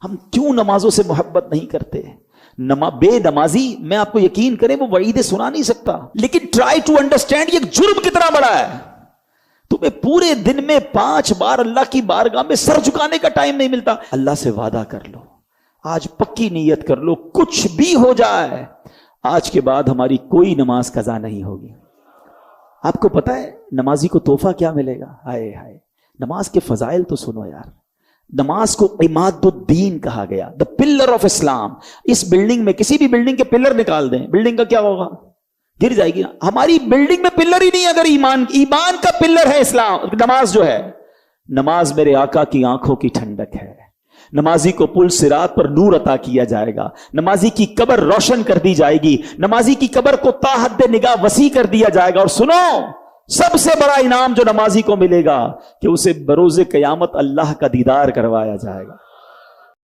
ہم کیوں نمازوں سے محبت نہیں کرتے؟ بے نمازی، میں آپ کو یقین کریں وہ وعیدیں سنا نہیں سکتا، لیکن ٹرائی ٹو انڈرسٹینڈ یہ جرم کتنا بڑا ہے۔ تمہیں پورے دن میں 5 بار اللہ کی بارگاہ میں سر جھکانے کا ٹائم نہیں ملتا۔ اللہ سے وعدہ کر لو، آج پکی نیت کر لو، کچھ بھی ہو جائے آج کے بعد ہماری کوئی نماز قضا نہیں ہوگی۔ آپ کو پتا ہے نمازی کو تحفہ کیا ملے گا؟ ہائے ہائے، نماز کے فضائل تو سنو یار۔ نماز کو عماد الدین کہا گیا، دا پلر آف اسلام۔ اس بلڈنگ میں کسی بھی بلڈنگ کے پلر نکال دیں، بلڈنگ کا کیا ہوگا؟ گر جائے گی نا۔ ہماری بلڈنگ میں پلر ہی نہیں، اگر ایمان کا پلر ہے اسلام، نماز جو ہے۔ نماز میرے آقا کی آنکھوں کی ٹھنڈک ہے۔ نمازی کو پل صراط پر نور عطا کیا جائے گا، نمازی کی قبر روشن کر دی جائے گی، نمازی کی قبر کو تا حد نگاہ وسیع کر دیا جائے گا۔ اور سنو، سب سے بڑا انعام جو نمازی کو ملے گا کہ اسے بروز قیامت اللہ کا دیدار کروایا جائے گا۔